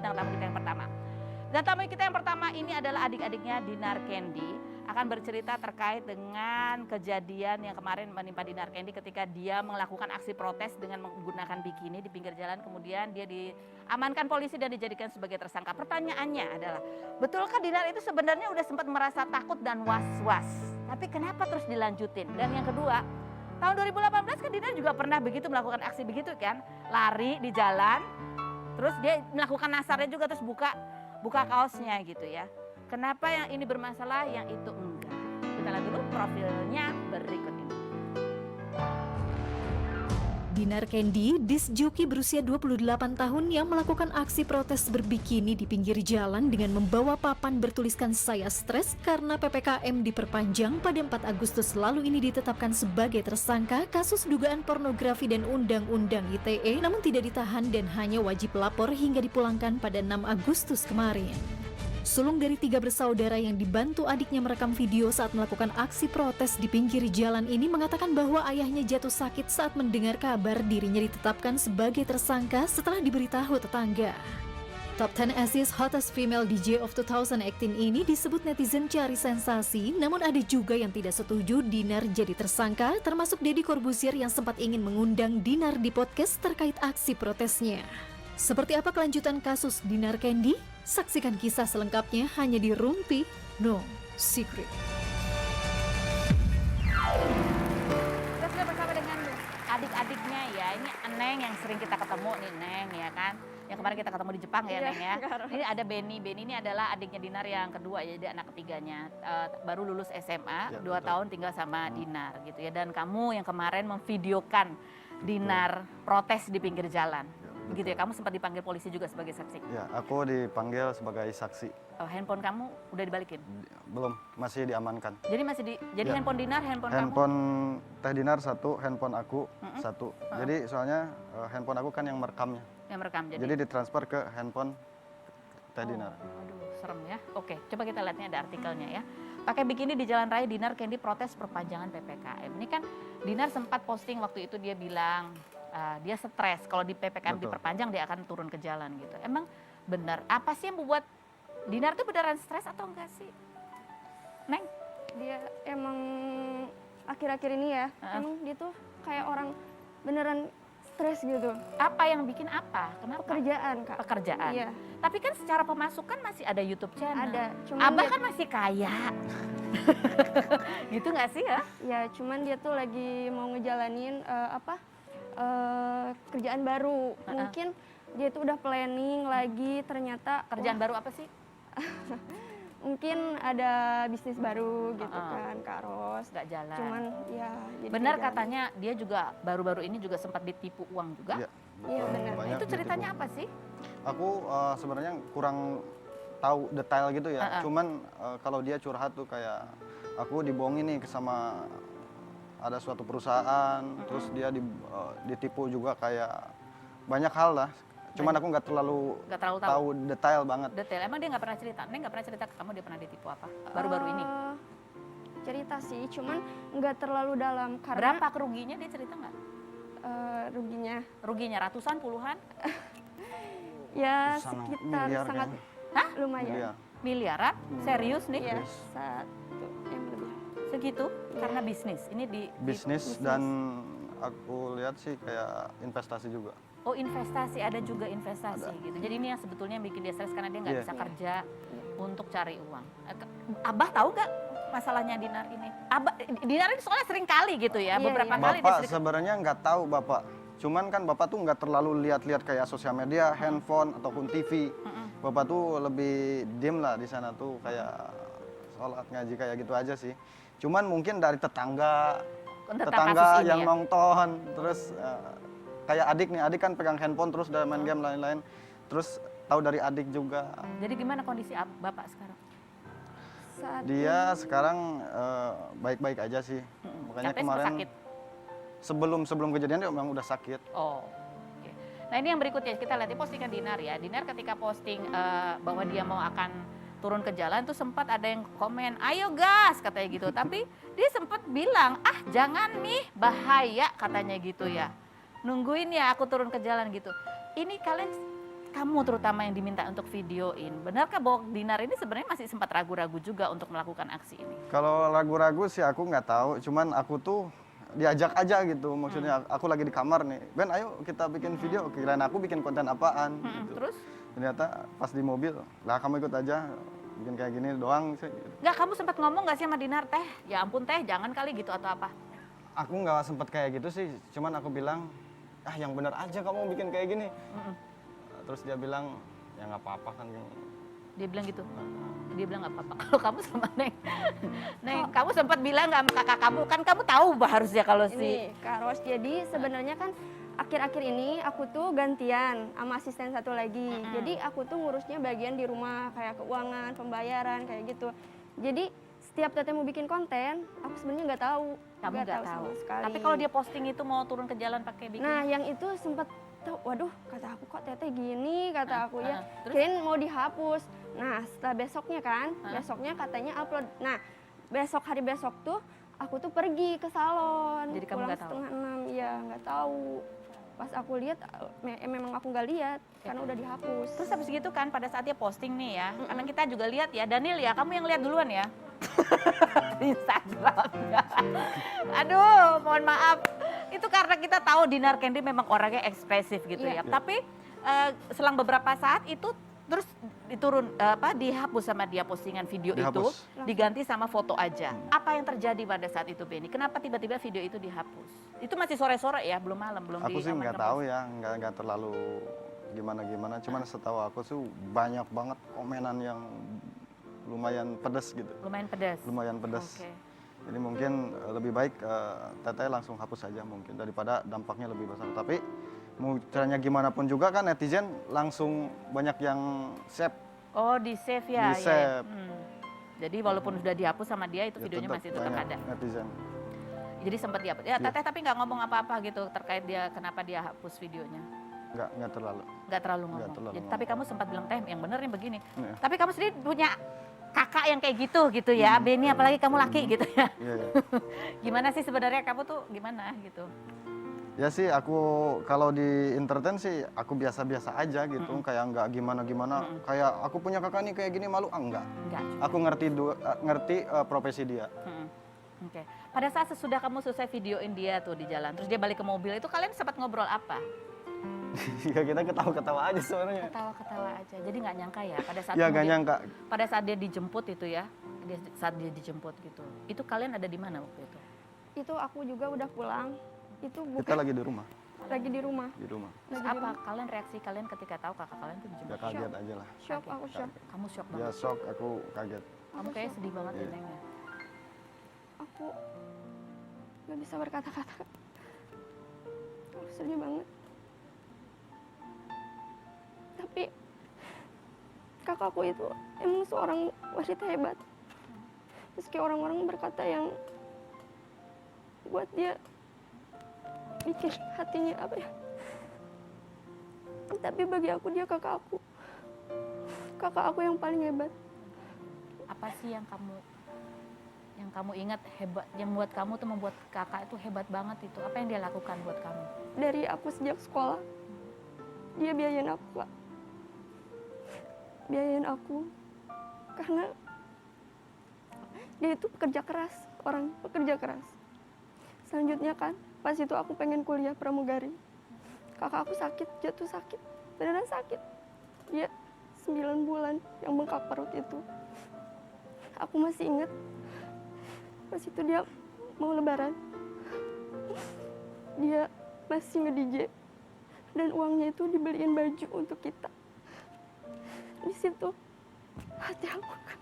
bintang tamu kita yang pertama. Dan tamu kita yang pertama ini adalah adik-adiknya Dinar Candy. Akan bercerita terkait dengan kejadian yang kemarin menimpa Dinar Candy ketika dia melakukan aksi protes dengan menggunakan bikini di pinggir jalan. Kemudian dia diamankan polisi dan dijadikan sebagai tersangka. Pertanyaannya adalah, betulkah Dinar itu sebenarnya udah sempat merasa takut dan was-was? Tapi kenapa terus dilanjutin? Dan yang kedua, tahun 2018 kan Dinar juga pernah begitu melakukan aksi begitu kan? Lari di jalan, terus dia melakukan nasarnya juga terus buka kaosnya gitu ya. Kenapa yang ini bermasalah, yang itu enggak? Kita lihat dulu profilnya berikut ini. Dinar Candy, disc joki berusia 28 tahun yang melakukan aksi protes berbikini di pinggir jalan dengan membawa papan bertuliskan "Saya stres karena PPKM diperpanjang" pada 4 Agustus lalu ini ditetapkan sebagai tersangka kasus dugaan pornografi dan Undang-Undang ITE, namun tidak ditahan dan hanya wajib lapor hingga dipulangkan pada 6 Agustus kemarin. Sulung dari 3 bersaudara yang dibantu adiknya merekam video saat melakukan aksi protes di pinggir jalan ini mengatakan bahwa ayahnya jatuh sakit saat mendengar kabar dirinya ditetapkan sebagai tersangka setelah diberitahu tetangga. Top 10 Asia's Hottest Female DJ of 2018 ini disebut netizen cari sensasi, namun ada juga yang tidak setuju Dinar jadi tersangka, termasuk Deddy Corbuzier yang sempat ingin mengundang Dinar di podcast terkait aksi protesnya. Seperti apa kelanjutan kasus Dinar Candy? Saksikan kisah selengkapnya hanya di Rumpi No Secret. Kita sudah bersama dengan adik-adiknya ya. Ini Neng yang sering kita ketemu nih, Neng ya kan. Yang kemarin kita ketemu di Jepang ya, Neng ya. Ini ada Benny. Benny ini adalah adiknya Dinar yang kedua ya, jadi anak ketiganya. Baru lulus SMA, 2 tahun tinggal sama Dinar gitu ya. Dan kamu yang kemarin memvideokan Dinar protes di pinggir jalan. Begitu ya, kamu sempat dipanggil polisi juga sebagai saksi? Ya, aku dipanggil sebagai saksi. Oh, handphone kamu udah dibalikin? Belum, masih diamankan. Jadi jadi ya. handphone Dinar, handphone kamu? Handphone Teh Dinar satu, handphone aku satu. Jadi soalnya handphone aku kan yang merekamnya. Yang merekam, jadi ditransfer ke handphone Teh Dinar. Aduh, serem ya. Oke, coba kita lihat nih ada artikelnya ya. Pakai bikini di jalan raya, Dinar Candy protes perpanjangan PPKM. Ini kan Dinar sempat posting waktu itu, dia bilang dia stres kalau di PPKM diperpanjang dia akan turun ke jalan gitu. Emang benar, apa sih yang membuat Dinar tuh beneran stres atau enggak sih? Neng? Dia emang akhir-akhir ini ya, emang dia tuh kayak orang beneran stres gitu. Apa yang bikin apa? Kenapa? Pekerjaan, Kak. Pekerjaan? Iya. Tapi kan secara pemasukan masih ada YouTube channel. Ada. Abah kan masih kaya. Gitu nggak sih ya? Ya, cuman dia tuh lagi mau ngejalanin kerjaan baru. Mungkin dia tuh udah planning lagi, ternyata kerjaan baru apa sih? Mungkin ada bisnis baru gitu kan, Kak Ros. Nggak jalan. Cuman ya jadi benar katanya dia juga baru-baru ini juga sempat ditipu uang juga. Iya benar. Itu ceritanya apa sih? Aku sebenarnya kurang tahu detail gitu ya. Cuman kalau dia curhat tuh kayak aku dibohongin nih sama ada suatu perusahaan, terus dia ditipu juga kayak banyak hal lah. Cuman aku nggak terlalu tahu detail banget. Detail, emang dia nggak pernah cerita? Neng nggak pernah cerita ke kamu dia pernah ditipu apa? Baru-baru ini? Cerita sih, cuman nggak terlalu dalam. Karena berapa kerugiannya dia cerita nggak? Ruginya? Ruginya ratusan, puluhan? Ya sekitar miliar, sangat lumayan. Miliaran? Serius nih? Iya, 1 M lebih. Segitu? Karena bisnis? Ini di bisnis dan aku lihat sih kayak investasi juga. Oh, investasi, ada juga investasi gitu. Jadi ini yang sebetulnya bikin dia stres karena dia nggak bisa kerja untuk cari uang. Abah tahu nggak masalahnya Dinar ini? Dinar ini soalnya sering kali gitu ya, beberapa kali. Bapak sebenarnya nggak tahu Bapak. Cuman kan Bapak tuh nggak terlalu lihat-lihat kayak sosial media, handphone ataupun TV. Bapak tuh lebih diem lah di sana tuh kayak sholat ngaji kayak gitu aja sih. Cuman mungkin dari tetangga yang nonton, terus kayak adik nih, adik kan pegang handphone terus udah main game lain-lain, terus tahu dari adik juga. Jadi gimana kondisi Bapak sekarang? Dia sekarang baik-baik aja sih. Makanya kemarin sakit. sebelum kejadian dia memang udah sakit. Oh, oke. Nah ini yang berikutnya kita lihat postingan Dinar ya. Dinar ketika posting bahwa dia mau akan turun ke jalan tuh sempat ada yang komen, ayo gas katanya gitu. Tapi dia sempat bilang, jangan nih bahaya katanya gitu ya. Nungguin ya aku turun ke jalan gitu. Ini kalian kamu terutama yang diminta untuk videoin, benarkah bahwa Dinar ini sebenarnya masih sempat ragu-ragu juga untuk melakukan aksi ini? Kalau ragu-ragu sih aku nggak tahu, cuman aku tuh diajak aja gitu, maksudnya aku lagi di kamar nih, Ben ayo kita bikin video, kirain aku bikin konten apaan gitu. Terus? Ternyata pas di mobil, lah kamu ikut aja, bikin kayak gini doang sih. Nggak, kamu sempat ngomong nggak sih sama Dinar, teh, ya ampun teh, jangan kali gitu atau apa? Aku nggak sempet kayak gitu sih, cuman aku bilang, yang bener aja kamu bikin kayak gini. Terus dia bilang, ya nggak apa-apa kan. Dia bilang gitu? Dia bilang nggak apa-apa. Kalau kamu sama Neng, Neng, kamu sempat bilang nggak sama kakak kamu, kan kamu tahu harusnya kalau si... Ini Kak Ros, jadi sebenarnya kan akhir-akhir ini aku tuh gantian sama asisten satu lagi. Jadi aku tuh ngurusnya bagian di rumah kayak keuangan, pembayaran kayak gitu. Jadi setiap Teteh mau bikin konten, aku sebenarnya nggak tahu. Kamu nggak tahu. sama sekali. Tapi kalau dia posting itu mau turun ke jalan pakai bikini. Nah, yang itu sempat tuh, waduh, kata aku kok Teteh gini, kata aku ya. Terus? Kirain mau dihapus. Nah, setelah besoknya kan, besoknya katanya upload. Nah, hari besok tuh aku tuh pergi ke salon. Jadi kamu pulang nggak tahu? 5:30, ya nggak tahu. Pas aku lihat, memang aku nggak lihat karena udah dihapus. Terus habis gitu kan pada saat dia posting nih ya, karena kita juga lihat ya, Daniel ya, kamu yang lihat duluan ya. Di Instagramnya. Aduh, mohon maaf. Itu karena kita tahu Dinar Candy memang orangnya ekspresif gitu ya. Tapi selang beberapa saat itu terus dihapus sama dia postingan video Dihapus. itu, diganti sama foto aja. Apa yang terjadi pada saat itu, Benny? Kenapa tiba-tiba video itu dihapus? Itu masih sore-sore ya, belum malam, belum Aku sih nggak aman-aman. tahu ya, nggak terlalu gimana-gimana. Cuman setahu aku tuh banyak banget komenan yang lumayan pedas gitu. Lumayan pedas. Lumayan pedas. Oke. Jadi mungkin lebih baik Teteh langsung hapus saja mungkin daripada dampaknya lebih besar. Tapi mau caranya gimana pun juga kan netizen langsung banyak yang save. Oh, di save ya. Di ya, ya. save. Jadi walaupun sudah dihapus sama dia, itu Ya, videonya masih tetap banyak ada. netizen. Jadi sempat dihapus. Ya, Teteh tapi nggak ngomong apa-apa gitu terkait dia kenapa dia hapus videonya. Nggak terlalu. Nggak terlalu ngomong. Nggak terlalu Jadi, ngomong. tapi kamu sempat bilang, Teh, yang bener nih begini. Iya. Tapi kamu sendiri punya kakak yang kayak gitu ya, Benny, apalagi kamu laki gitu ya. Iya, iya. Gimana sih sebenarnya kamu tuh gimana gitu? Ya sih aku kalau di entertain sih aku biasa-biasa aja gitu, kayak nggak gimana-gimana. Kayak aku punya kakak nih kayak gini malu, enggak. Enggak. Aku ngerti profesi dia. Oke. Pada saat sesudah kamu selesai videoin dia tuh di jalan, terus dia balik ke mobil itu, kalian sempat ngobrol apa? Ya kita ketawa-ketawa aja sebenarnya. Ketawa-ketawa aja. Jadi nggak nyangka ya pada saat Ya nggak kemudian- nyangka. pada saat dia dijemput itu ya, saat dia dijemput gitu. Itu kalian ada di mana waktu itu? Itu aku juga udah pulang. Itu Kita bukan lagi di rumah. lagi di rumah. Di rumah. Terus Lagi di apa rumah. kalian reaksi kalian ketika tahu kakak kalian tuh Ya dijemput? kaget aja lah. Shock, aku shock. Kamu shock Ya banget. shock, aku kaget. Kamu kayak sedih banget ya, Iya. Neng ya. Aku nggak bisa berkata-kata. Aku sedih banget. Tapi kakakku itu emang seorang wanita hebat. Meski orang-orang berkata yang buat dia bikin hatinya apa ya. Tapi bagi aku dia kakak aku. Kakak aku yang paling hebat. Apa sih yang kamu ingat hebat, yang buat kamu tuh membuat kakak itu hebat banget itu? Apa yang dia lakukan buat kamu? Dari aku sejak sekolah, dia biayain aku, Kak. Biayain aku karena dia itu pekerja keras, orang pekerja keras. Selanjutnya kan, pas itu aku pengen kuliah pramugari. Kakak aku sakit, jatuh sakit, beneran sakit. Dia 9 bulan yang bengkak perut itu. Aku masih ingat, pas itu dia mau lebaran, dia masih nge-DJ dan uangnya itu dibeliin baju untuk kita. Di situ hati aku kan.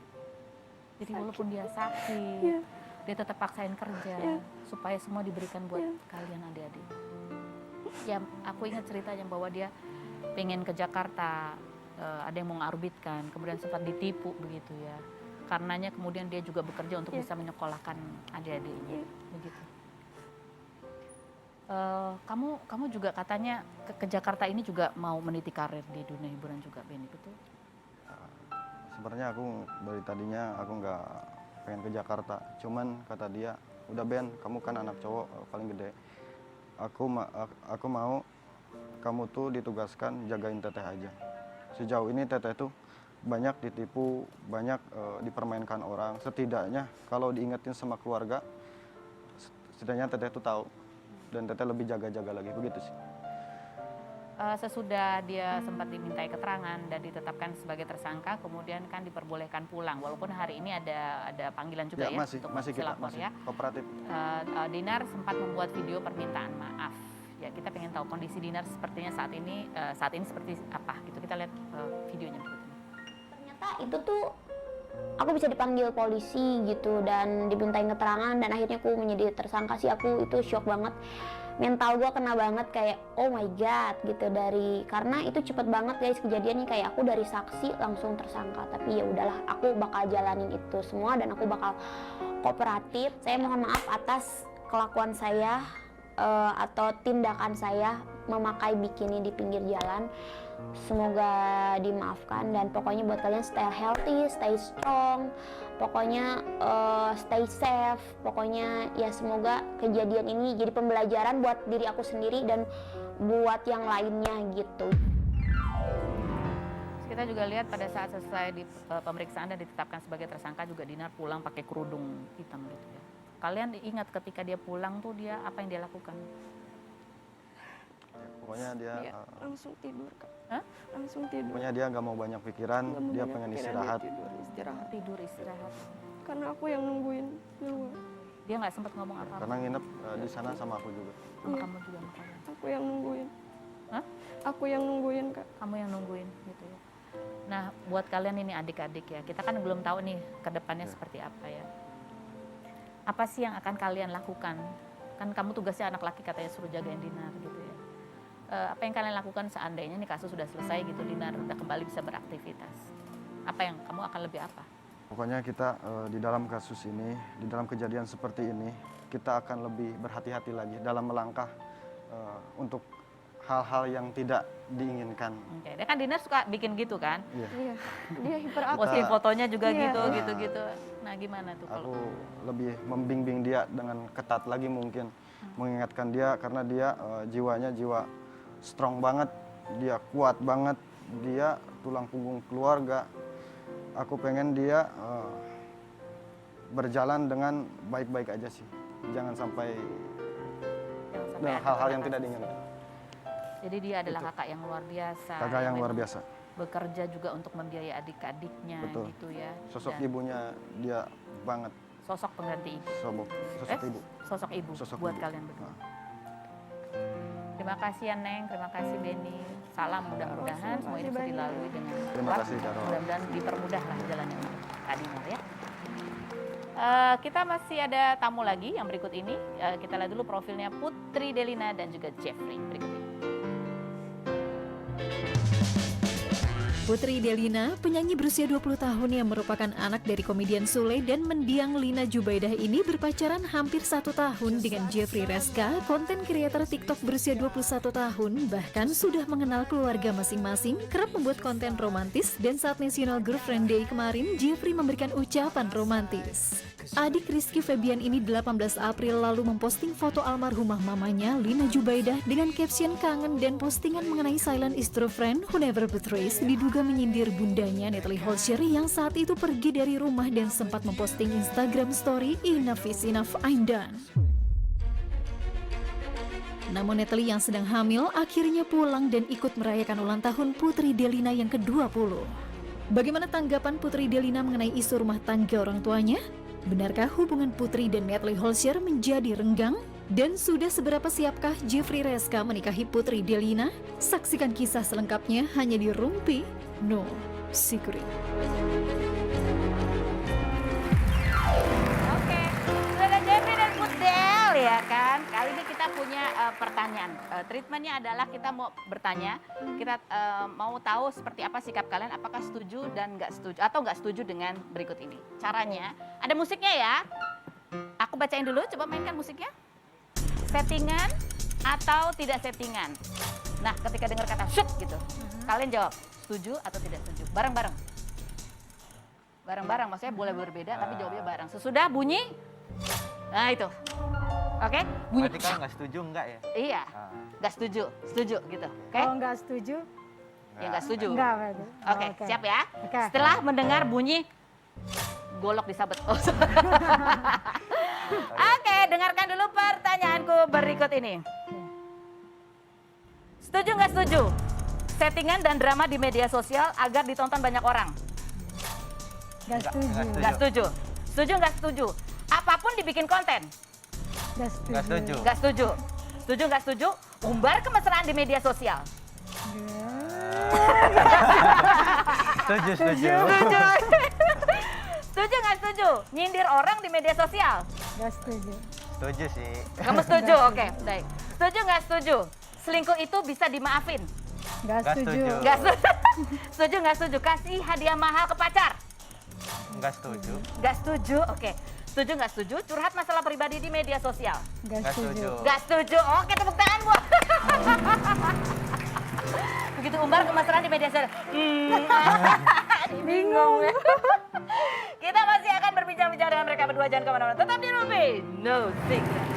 Jadi walaupun dia sakit, Iya. dia tetap paksain kerja Iya. supaya semua diberikan buat Iya. kalian adik-adik. Ya, aku ingat ceritanya bahwa dia pengen ke Jakarta, ada yang mau ngorbitkan, kemudian sempat ditipu begitu ya. Karenanya kemudian dia juga bekerja untuk Iya. bisa menyekolahkan adik-adiknya, Iya. begitu. Kamu juga katanya ke Jakarta ini juga mau meniti karir di dunia hiburan juga, Benny, betul? Sebenarnya aku dari tadinya aku nggak pengen ke Jakarta. Cuman kata dia, udah Ben, kamu kan anak cowok paling gede. Aku mau kamu tuh ditugaskan jagain Teteh aja. sejauh ini Teteh itu banyak ditipu, banyak dipermainkan orang. Setidaknya kalau diingetin sama keluarga, setidaknya Teteh itu tahu dan Teteh lebih jaga-jaga lagi, begitu sih. Sesudah dia sempat dimintai keterangan dan ditetapkan sebagai tersangka, kemudian kan diperbolehkan pulang. Walaupun hari ini ada panggilan juga ya, masih, untuk masih kita lapor masih ya. kooperatif. Dinar sempat membuat video permintaan maaf. Ya, kita pengen tahu kondisi Dinar sepertinya saat ini seperti apa gitu. Kita lihat videonya berikut ini. Ternyata itu tuh aku bisa dipanggil polisi gitu dan dimintain keterangan dan akhirnya aku menjadi tersangka sih. Aku itu shock banget, mental gue kena banget kayak oh my god gitu, karena itu cepet banget guys kejadiannya, kayak aku dari saksi langsung tersangka. Tapi ya udahlah, aku bakal jalanin itu semua dan aku bakal kooperatif. Saya mohon maaf atas kelakuan saya atau tindakan saya memakai bikini di pinggir jalan. Semoga dimaafkan dan pokoknya buat kalian stay healthy, stay strong, pokoknya stay safe. Pokoknya ya semoga kejadian ini jadi pembelajaran buat diri aku sendiri dan buat yang lainnya gitu. Kita juga lihat pada saat selesai di pemeriksaan dan ditetapkan sebagai tersangka juga Dinar pulang pakai kerudung hitam gitu ya. Kalian ingat ketika dia pulang tuh dia apa yang dia lakukan? Pokoknya dia langsung tidur Kak. Hah? Langsung tidur. pokoknya dia nggak mau banyak pikiran, Nggak mau dia banyak pengen pikiran, istirahat. dia istirahat. Tidur istirahat. Karena aku yang nungguin di luar. Dia nggak sempat ngomong apa-apa. Karena nginep di sana sama aku juga. Sama Iya. kamu juga sama kalian. Aku yang nungguin. Hah? Aku yang nungguin Kak. Kamu yang nungguin gitu ya. Nah, buat kalian ini adik-adik ya, kita kan belum tahu nih ke depannya seperti apa ya. Apa sih yang akan kalian lakukan? Kan kamu tugasnya anak laki katanya suruh jagain Dinar gitu ya. Apa yang kalian lakukan seandainya nih kasus sudah selesai gitu, Dinar udah kembali bisa beraktivitas? Apa yang kamu akan lebih apa? Pokoknya kita di dalam kasus ini, di dalam kejadian seperti ini, kita akan lebih berhati-hati lagi dalam melangkah untuk hal-hal yang tidak diinginkan. Oke, dia kan Dinar suka bikin gitu kan? Iya. Iya. Dia hiperaktif. Posting fotonya juga Iya. gitu. Nah, gimana tuh kalau Aku lebih membimbing dia dengan ketat lagi mungkin, mengingatkan dia karena dia jiwanya jiwa strong banget, dia kuat banget, dia tulang punggung keluarga. Aku pengen dia berjalan dengan baik-baik aja sih, jangan sampai ada hal-hal yang kasus? tidak diinginkan. Jadi dia adalah kakak yang luar biasa. Kakak yang luar memang biasa. Bekerja juga untuk membiayai adik-adiknya Betul. gitu ya. Sosok Dan ibunya dia banget, sosok pengganti ibu. sosok ibu. Sosok ibu Sosok buat ibu. kalian berdua. Nah. Terima kasih ya Neng, terima kasih Benny. Salam mudah-mudahan semua itu bisa dilalui dengan Terima kuat. kasih, Karo. Mudah-mudahan dipermudah lah jalannya untuk Kak Dinar ya. Kita masih ada tamu lagi yang berikut ini. Kita lihat dulu profilnya Putri Delina dan juga Jeffrey berikut ini. Putri Delina, penyanyi berusia 20 tahun yang merupakan anak dari komedian Sule dan mendiang Lina Jubaidah ini berpacaran hampir 1 tahun dengan Jeffrey Reska, konten kreator TikTok berusia 21 tahun, bahkan sudah mengenal keluarga masing-masing, kerap membuat konten romantis, dan saat National Girlfriend Day kemarin, Jeffrey memberikan ucapan romantis. Adik Rizky Febian ini 18 April lalu memposting foto almarhumah mamanya, Lina Jubaidah, dengan caption kangen dan postingan mengenai silent is true friend who never betrays, diduga menyindir bundanya Natalie Holscher yang saat itu pergi dari rumah dan sempat memposting Instagram story "Enough is enough, I'm done". Namun Natalie yang sedang hamil akhirnya pulang dan ikut merayakan ulang tahun Putri Delina yang ke-20. Bagaimana tanggapan Putri Delina mengenai isu rumah tangga orang tuanya? Benarkah hubungan Putri dan Natalie Holscher menjadi renggang? Dan sudah seberapa siapkah Jeffrey Reska menikahi Putri Delina? Saksikan kisah selengkapnya hanya di Rumpi No Secret. Oke, sudah ada Jeffrey dan Putdel ya kan. Kali ini kita punya pertanyaan. Treatmentnya adalah kita mau bertanya, kita mau tahu seperti apa sikap kalian, apakah setuju dan nggak setuju atau nggak setuju dengan berikut ini. Caranya, ada musiknya ya. Aku bacain dulu, coba mainkan musiknya. Settingan atau tidak settingan. Nah, ketika dengar kata shoot gitu, kalian jawab setuju atau tidak setuju. Bareng-bareng. Bareng-bareng, maksudnya boleh berbeda tapi jawabnya bareng. Sesudah bunyi, nah itu. Oke, bunyi. Berarti kalau nggak setuju enggak ya? Iya, nggak setuju, setuju gitu. Oke, Kalau nggak setuju, Ya nggak setuju. Enggak, Pak. Oke, siap ya. Oke. Setelah mendengar bunyi golok disabet. Oh, Oke, dengarkan dulu pertanyaanku berikut ini. Setuju nggak setuju? Settingan dan drama di media sosial agar ditonton banyak orang. Enggak setuju. Nggak setuju. Setuju nggak setuju? Apapun dibikin konten. Enggak setuju. Nggak setuju. Nggak setuju. Setuju nggak setuju? Umbar kemesraan di media sosial. Setuju, setuju. Setuju. Setuju nggak setuju? Nyindir orang di media sosial. Enggak setuju. Setuju sih. Kamu setuju? Oke, baik. Setuju nggak setuju? Selingkuh itu bisa dimaafin. Enggak Nggak setuju. setuju. Nggak setuju? Setuju nggak setuju? Kasih hadiah mahal ke pacar. Nggak setuju. Nggak setuju? Oke. Setuju nggak setuju? Curhat masalah pribadi di media sosial. Enggak Nggak setuju. setuju. Nggak setuju? Oke, tepuk tangan buat. Begitu umbar kemesraan di media sosial. Bingung ya. Kita masih akan berbincang-bincang dengan mereka berdua, jangan kemana-mana. Tetap di Ruby. No Secret.